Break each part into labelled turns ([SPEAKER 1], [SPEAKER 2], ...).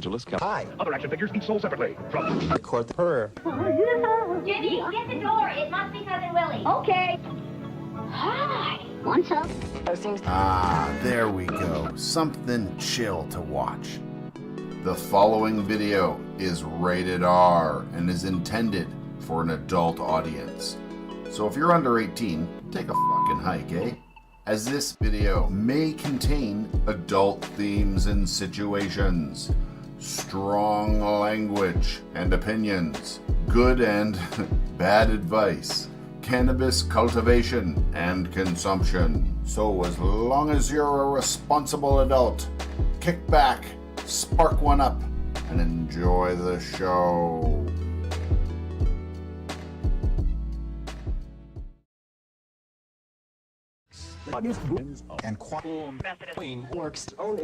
[SPEAKER 1] Angeles,
[SPEAKER 2] Hi.
[SPEAKER 3] Other action figures each sold separately. From
[SPEAKER 2] Record the purr.
[SPEAKER 4] Jenny, get the door. It must be Cousin Willie. Okay. Hi. Want some?
[SPEAKER 5] Ah, there we go. Something chill to watch. The following video is rated R and is intended for an adult audience. So if you're under 18, take a fucking hike, eh? As this video may contain adult themes and situations, strong language and opinions, good and bad advice, cannabis cultivation and consumption. So as long as you're a responsible adult, kick back, spark one up, and enjoy the show.
[SPEAKER 2] And queen works only.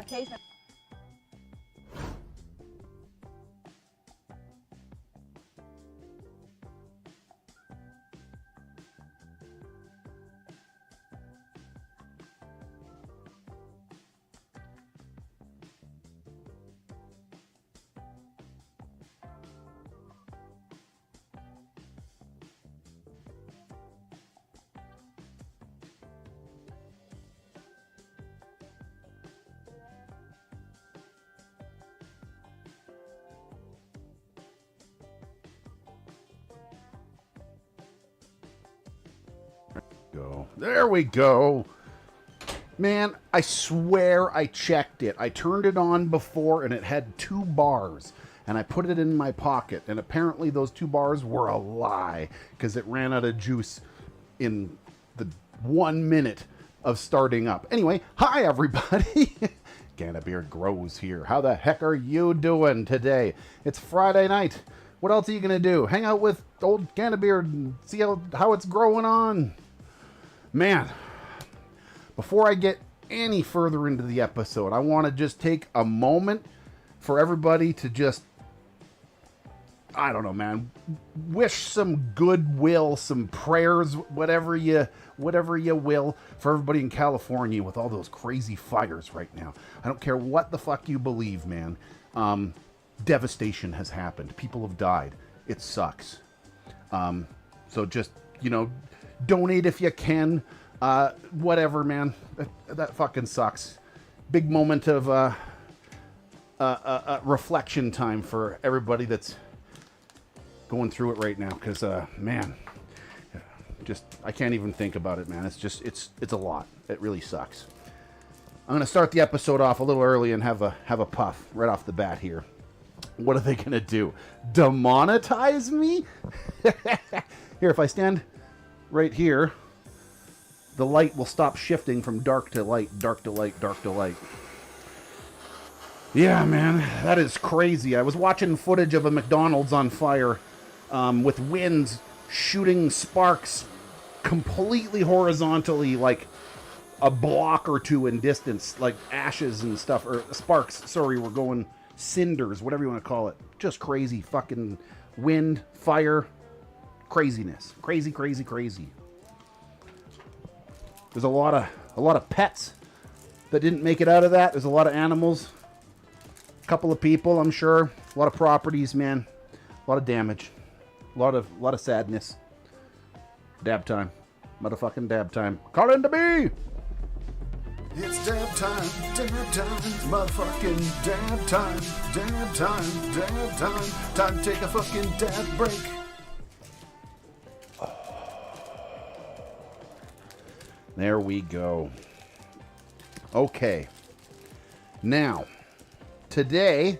[SPEAKER 5] There we go. Man, I swear I checked it. I turned it on before and it had 2 bars. And I put it in my pocket. And apparently those 2 bars were a lie. Because it ran out of juice in the 1 minute of starting up. Anyway, hi everybody. Cannabeer Grows here. How the heck are you doing today? It's Friday night. What else are you going to do? Hang out with old Cannabeer and see how it's growing on. Man, before I get any further into the episode, I want to just take a moment for everybody to just, I don't know, man, wish some goodwill, some prayers, whatever you will, for everybody in California with all those crazy fires right now. I don't care what the fuck you believe, man. Devastation has happened. People have died. It sucks. So just, you know, donate if you can. Whatever, man. That fucking sucks. Big moment of reflection time for everybody that's going through it right now. Because, man, just I can't even think about it, man. It's just it's a lot. It really sucks. I'm gonna start the episode off a little early and have a puff right off the bat here. What are they gonna do? Demonetize me? Here, if I stand right here, the light will stop shifting from dark to light, dark to light, dark to light. Yeah, man, that is crazy. I was watching footage of a McDonald's on fire with winds shooting sparks completely horizontally, like a block or 2 in distance, like ashes and stuff, or sparks, sorry, we're going cinders, whatever you want to call it. Just crazy fucking wind, fire, craziness. Crazy, crazy, crazy. There's a lot of pets that didn't make it out of that. There's a lot of animals. A couple of people, I'm sure. A lot of properties, man. A lot of damage. A lot of sadness. Dab time. Motherfucking dab time. Call in to me! It's dab time, motherfucking dab time, dab time, dab time. Time to take a fucking dab break. There we go. Okay. Now, today,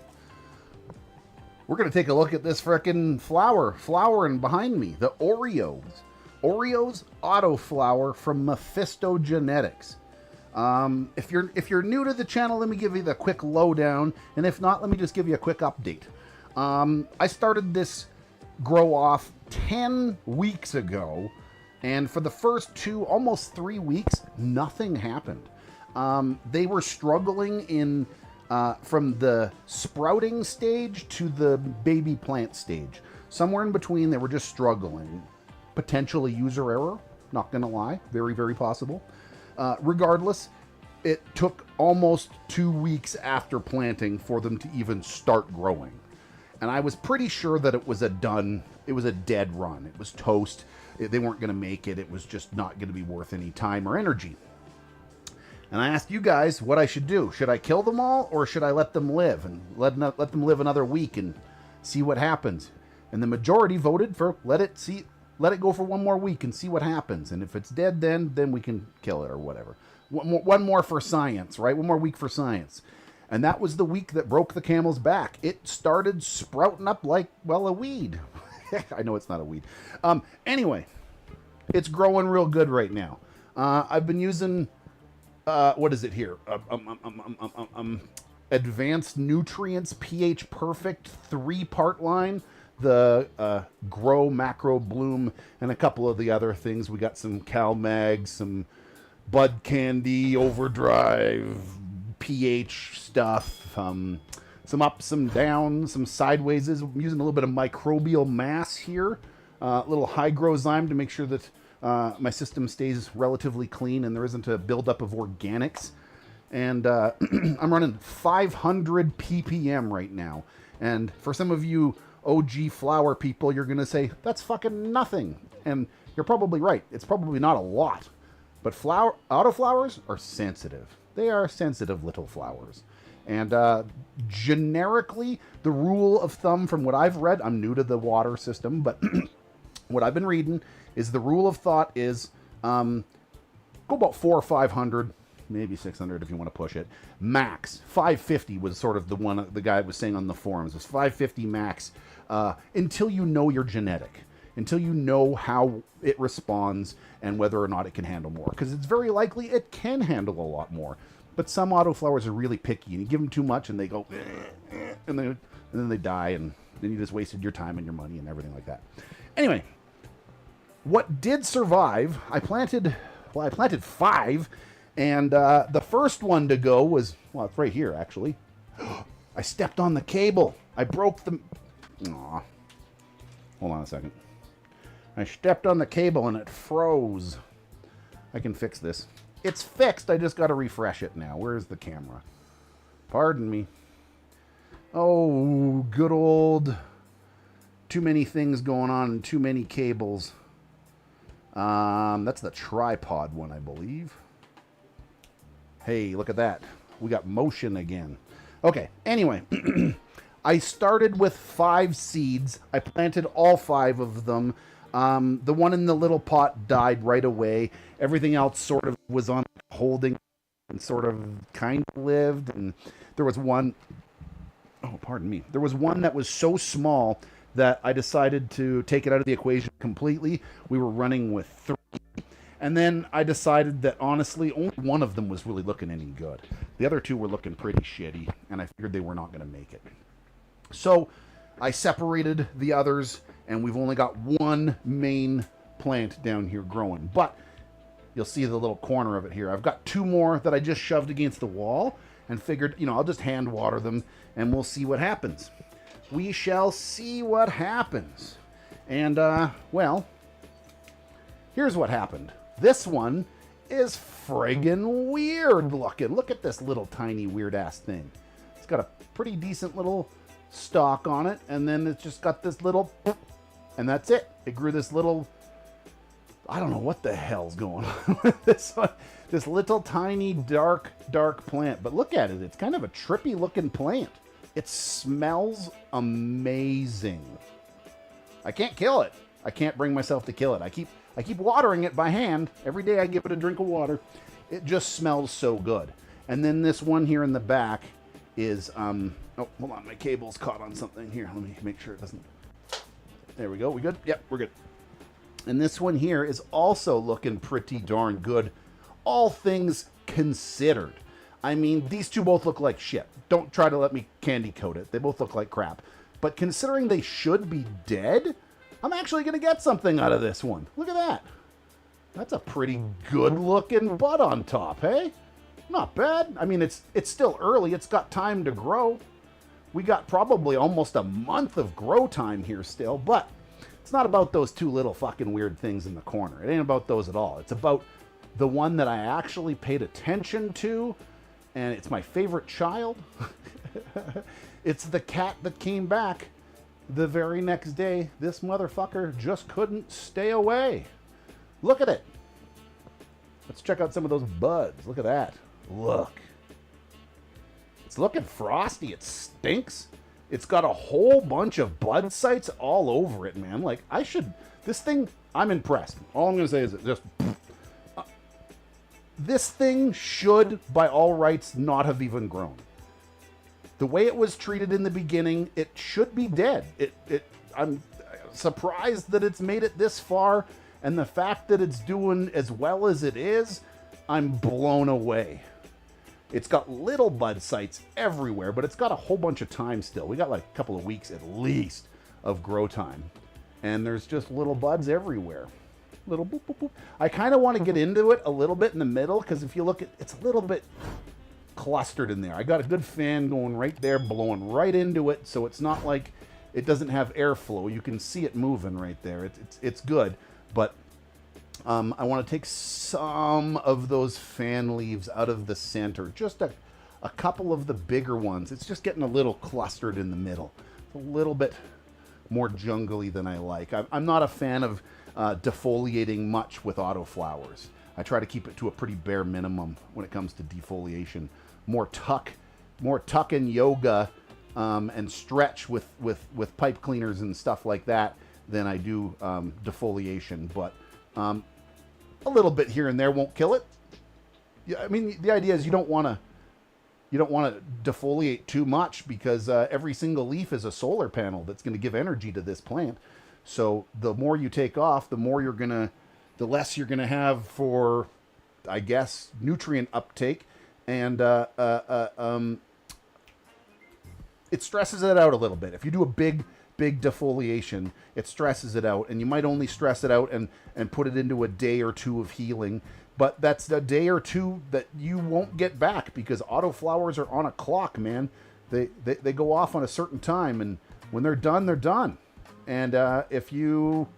[SPEAKER 5] we're going to take a look at this frickin' flowering behind me. The OREOz. OREOz AUTOFLOWER from Mephisto Genetics. If you're new to the channel, let me give you the quick lowdown. And if not, let me just give you a quick update. I started this grow off 10 weeks ago. And for the first 2, almost 3 weeks, nothing happened. They were struggling in from the sprouting stage to the baby plant stage. Somewhere in between, they were just struggling. Potentially user error, not gonna lie. Very, very possible. Regardless, it took almost 2 weeks after planting for them to even start growing. And I was pretty sure that it was a dead run. It was toast. They weren't going to make it. It was just not going to be worth any time or energy. And I asked you guys what I should do. Should I kill them all, or should I let them live and let them live another week and see what happens? And the majority voted for let it go for 1 more week and see what happens. And if it's dead, then we can kill it or whatever. One more for science, right? 1 more week for science. And that was the week that broke the camel's back. It started sprouting up like, well, a weed. I know it's not a weed. Anyway, it's growing real good right now. I've been using, what is it here? Advanced Nutrients pH Perfect 3-part line. The Grow, Macro, Bloom, and a couple of the other things. We got some CalMag, some Bud Candy, Overdrive, pH stuff, some ups, some downs, some sideways. I'm using a little bit of microbial mass here, a little hygrozyme to make sure that my system stays relatively clean and there isn't a buildup of organics. And I'm running 500 ppm right now. And for some of you OG flower people, you're going to say, that's fucking nothing. And you're probably right. It's probably not a lot. But autoflowers are sensitive. They are sensitive little flowers. And generically, the rule of thumb from what I've read, I'm new to the water system, but what I've been reading is the rule of thought is go about 400 or 500, maybe 600 if you want to push it. Max 550 was sort of the guy was saying on the forums. It was 550 max until you know your genetic, until you know how it responds and whether or not it can handle more. Because it's very likely it can handle a lot more. But some autoflowers are really picky, and you give them too much, and they go, and then they die, and then you just wasted your time and your money and everything like that. Anyway, what did survive? I planted 5, and the first one to go was, well, it's right here actually. I stepped on the cable. I broke the. Aw. Hold on a second. I stepped on the cable and it froze. I can fix this. It's fixed. I just got to refresh it now. Where's the camera? Pardon me. Oh, good old. Too many things going on and too many cables. That's the tripod one, I believe. Hey, look at that. We got motion again. Okay, anyway. I started with 5 seeds. I planted all 5 of them. The one in the little pot died right away. Everything else sort of was on holding and sort of kind of lived. And there was one, oh, pardon me. There was one that was so small that I decided to take it out of the equation completely. We were running with 3. And then I decided that, honestly, only one of them was really looking any good. The other 2 were looking pretty shitty, and I figured they were not going to make it. So I separated the others, and we've only got 1 main plant down here growing. But you'll see the little corner of it here. I've got 2 more that I just shoved against the wall and figured, you know, I'll just hand water them, and we'll see what happens. We shall see what happens. And, well, here's what happened. This one is friggin' weird looking. Look at this little tiny weird ass thing. It's got a pretty decent little stalk on it, and then it's just got this little, and that's it. It grew this little, I don't know what the hell's going on with this one. This little tiny dark plant. But look at it. It's kind of a trippy looking plant. It smells amazing. I can't kill it. I can't bring myself to kill it. I keep watering it by hand. Every day I give it a drink of water. It just smells so good. And then this one here in the back is, oh, hold on. My cable's caught on something here. Let me make sure it doesn't. There we go. We good? Yep, we're good. And this one here is also looking pretty darn good, all things considered. I mean, these 2 both look like shit. Don't try to let me candy coat it. They both look like crap. But considering they should be dead, I'm actually going to get something out of this one. Look at that. That's a pretty good looking bud on top, hey? Not bad. I mean, it's still early. It's got time to grow. We got probably almost a month of grow time here still, but it's not about those 2 little fucking weird things in the corner. It ain't about those at all. It's about the one that I actually paid attention to, and it's my favorite child. It's the cat that came back the very next day. This motherfucker just couldn't stay away. Look at it. Let's check out some of those buds. Look at that. Look. It's looking frosty. It stinks. It's got a whole bunch of bud sites all over it, man. Like, this thing, I'm impressed. All I'm going to say is it just... this thing should, by all rights, not have even grown. The way it was treated in the beginning, it should be dead. I'm surprised that it's made it this far, and the fact that it's doing as well as it is, I'm blown away. It's got little bud sites everywhere, but it's got a whole bunch of time still. We got like a couple of weeks at least of grow time, and there's just little buds everywhere. Little boop, boop, boop. I kind of want to get into it a little bit in the middle, because if you look at it's a little bit clustered in there. I got a good fan going right there, blowing right into it, so it's not like it doesn't have airflow. You can see it moving right there. It's good, but I want to take some of those fan leaves out of the center. Just a couple of the bigger ones. It's just getting a little clustered in the middle. It's a little bit more jungly than I like. I'm not a fan of defoliating much with autoflowers. I try to keep it to a pretty bare minimum when it comes to defoliation. More tuck and yoga and stretch with pipe cleaners and stuff like that than I do defoliation. But a little bit here and there won't kill it. Yeah, I mean, the idea is you don't want to defoliate too much, because every single leaf is a solar panel that's going to give energy to this plant. So the more you take off, the less you're gonna have for, I guess, nutrient uptake, and it stresses it out a little bit. If you do a big defoliation, it stresses it out, and you might only stress it out and put it into a day or two of healing, but that's a day or two that you won't get back, because autoflowers are on a clock, man. They go off on a certain time, and when they're done, they're done. And if you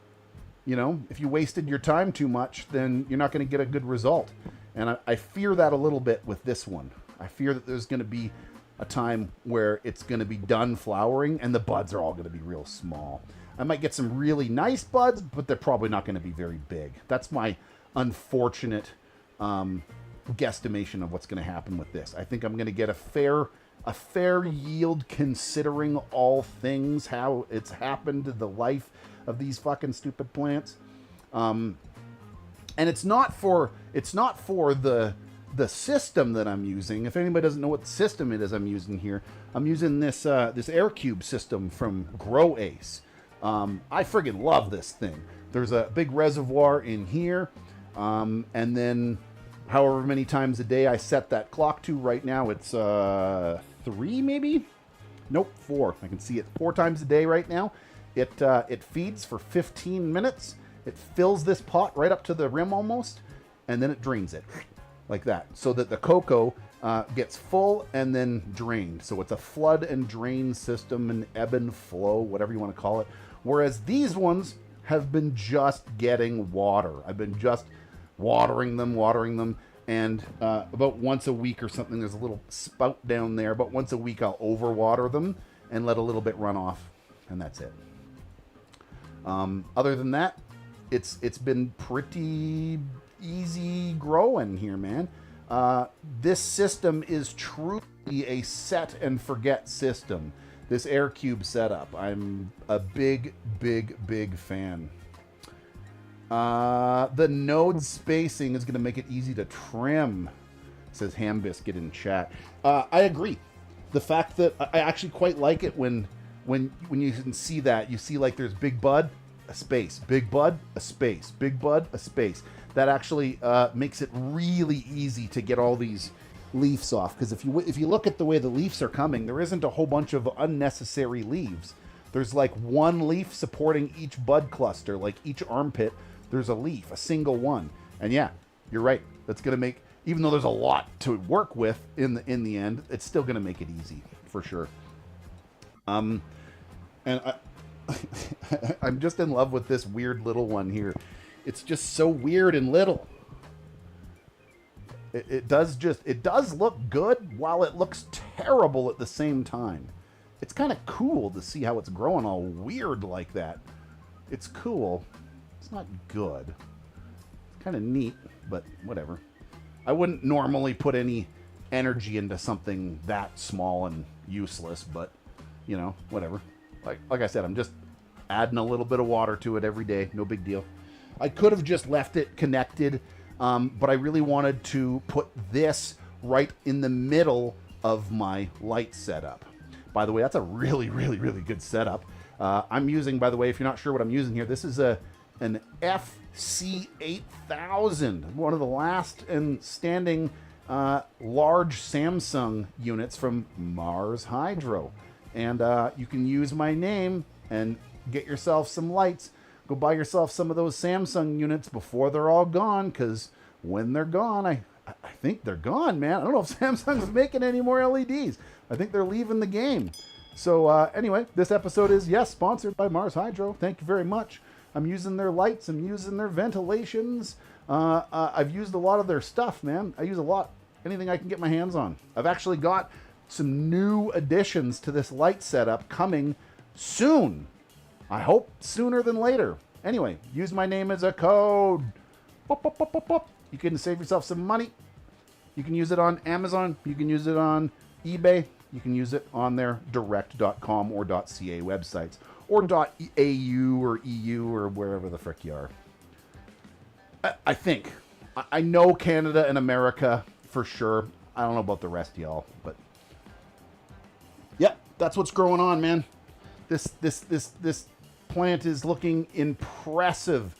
[SPEAKER 5] wasted your time too much, then you're not going to get a good result. And I fear that a little bit with this one. I fear that there's going to be a time where it's going to be done flowering and the buds are all going to be real small. I might get some really nice buds, but they're probably not going to be very big. That's my unfortunate guesstimation of what's going to happen with this. I think I'm going to get a fair yield, considering all things, how it's happened to the life of these fucking stupid plants. And it's not for the system that I'm using. If anybody doesn't know what system it is I'm using here, I'm using this this AIRCUBE system from OREOz. I friggin' love this thing. There's a big reservoir in here, and then however many times a day I set that clock to. Right now it's 3 maybe? Nope, 4. I can see it 4 times a day right now. It feeds for 15 minutes. It fills this pot right up to the rim almost, and then it drains it like that, so that the COCO gets full and then drained. So it's a flood and drain system, and ebb and flow, whatever you want to call it. Whereas these ones have been just getting water. I've been just watering them, and about once a week or something, there's a little spout down there. About once a week I'll overwater them and let a little bit run off, and that's it. Other than that, it's been pretty easy growing here, man. This system is truly a set and forget system. This AIRCUBE setup, I'm a big fan. The node spacing is going to make it easy to trim, says Ham Biscuit in chat. I agree. The fact that I actually quite like it when you can see that, you see like there's big bud, a space, big bud, a space, big bud, a space. That actually makes it really easy to get all these leaves off, because if you look at the way the leaves are coming, there isn't a whole bunch of unnecessary leaves. There's like one leaf supporting each bud cluster, like each armpit. There's a leaf, a single one, and yeah, you're right. That's gonna make, even though there's a lot to work with in the end, it's still gonna make it easy for sure. And I'm just in love with this weird little one here. It's just so weird and little. It does look good while it looks terrible at the same time. It's kind of cool to see how it's growing all weird like that. It's cool. It's not good. It's kind of neat, but whatever. I wouldn't normally put any energy into something that small and useless, but, you know, whatever. Like I said, I'm just adding a little bit of water to it every day. No big deal. I could have just left it connected, but I really wanted to put this right in the middle of my light setup. By the way, that's a really, really, really good setup. I'm using, by the way, if you're not sure what I'm using here, this is an Fc8000, one of the last and standing large Samsung units from MARSHYDRO. And you can use my name and get yourself some lights. Go buy yourself some of those Samsung units before they're all gone, because when they're gone, I think they're gone, man. I don't know if Samsung's making any more LEDs. I think they're leaving the game. So anyway, this episode is, yes, sponsored by MARSHYDRO. Thank you very much. I'm using their lights. I'm using their ventilations. I've used a lot of their stuff, man. I use a lot, anything I can get my hands on. I've actually got some new additions to this light setup coming soon. I hope sooner than later. Anyway, use my name as a code. Boop, boop, boop, boop, boop. You can save yourself some money. You can use it on Amazon. You can use it on eBay. You can use it on their direct.com or .ca websites, or .au or EU or wherever the frick you are. I think. I know Canada and America for sure. I don't know about the rest of y'all, but yep, that's what's growing on, man. This plant is looking impressive.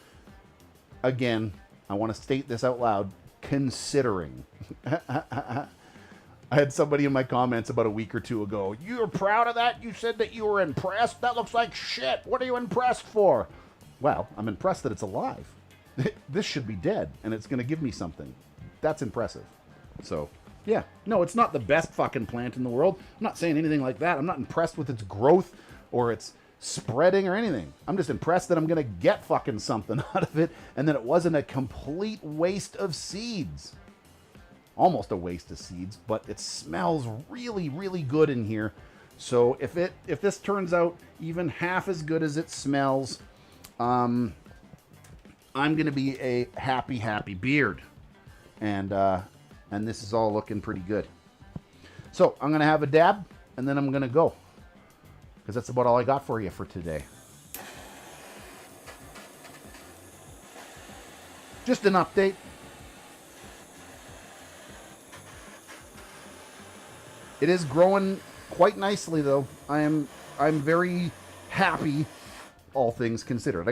[SPEAKER 5] Again, I want to state this out loud, considering. I had somebody in my comments about a week or two ago, "You're proud of that? You said that you were impressed? That looks like shit. What are you impressed for?" Well, I'm impressed that it's alive. This should be dead, and it's going to give me something. That's impressive. So, yeah. No, it's not the best fucking plant in the world. I'm not saying anything like that. I'm not impressed with its growth or its spreading or anything. I'm just impressed that I'm going to get fucking something out of it, and that it wasn't a complete waste of seeds. Almost a waste of seeds, but it smells really, really good in here. So if this turns out even half as good as it smells, I'm gonna be a happy beard, and this is all looking pretty good. So I'm gonna have a dab, and then I'm gonna go, because that's about all I got for you for today. Just an update. It is growing quite nicely, though. I'm very happy, all things considered.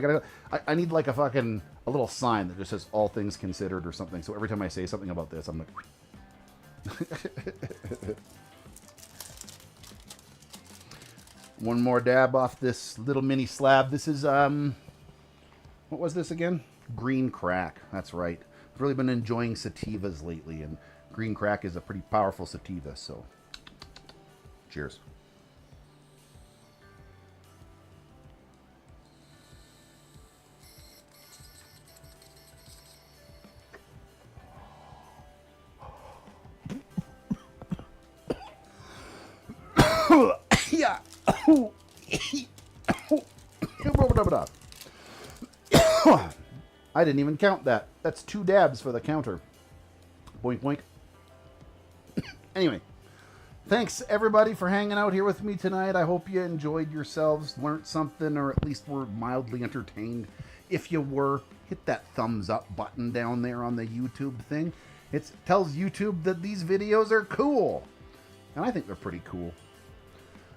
[SPEAKER 5] I need like a little sign that just says "all things considered" or something. So every time I say something about this, I'm like, one more dab off this little mini slab. This is what was this again? Green crack. That's right. I've really been enjoying sativas lately, and green crack is a pretty powerful sativa. So. Cheers. Yeah. I didn't even count that. That's 2 dabs for the counter. Boink, boink. Anyway. Thanks, everybody, for hanging out here with me tonight. I hope you enjoyed yourselves, learned something, or at least were mildly entertained. If you were, hit that thumbs up button down there on the YouTube thing. It tells YouTube that these videos are cool. And I think they're pretty cool.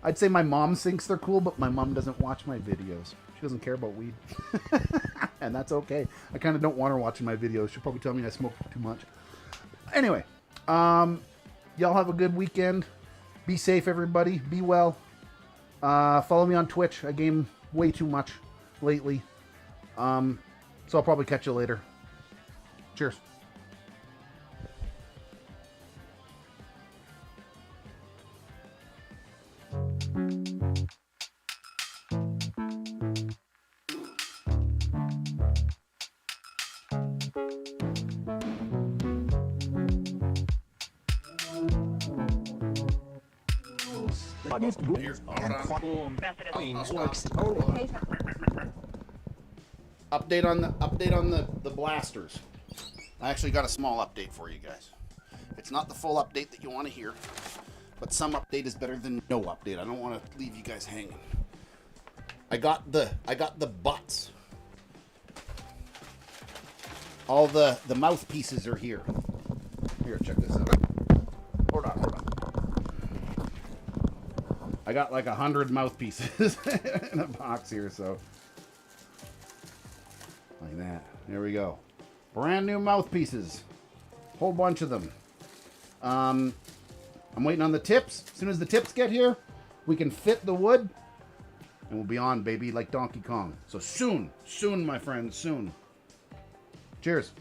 [SPEAKER 5] I'd say my mom thinks they're cool, but my mom doesn't watch my videos. She doesn't care about weed. And that's okay. I kind of don't want her watching my videos. She'll probably tell me I smoke too much. Anyway, y'all have a good weekend. Be safe, everybody. Be well. Follow me on Twitch. I game way too much lately. So I'll probably catch you later. Cheers.
[SPEAKER 2] used
[SPEAKER 5] Here,
[SPEAKER 2] and quite works only.
[SPEAKER 5] Update on the blasters. I actually got a small update for you guys. It's not the full update that you want to hear, but some update is better than no update. I don't want to leave you guys hanging. I got the butts. All the mouthpieces are here. Here, check this out. Hold on. I got like 100 mouthpieces in a box here, so like that. There we go. Brand new mouthpieces. Whole bunch of them. I'm waiting on the tips. As soon as the tips get here, we can fit the wood, and we'll be on, baby, like Donkey Kong. So soon, my friends, soon. Cheers.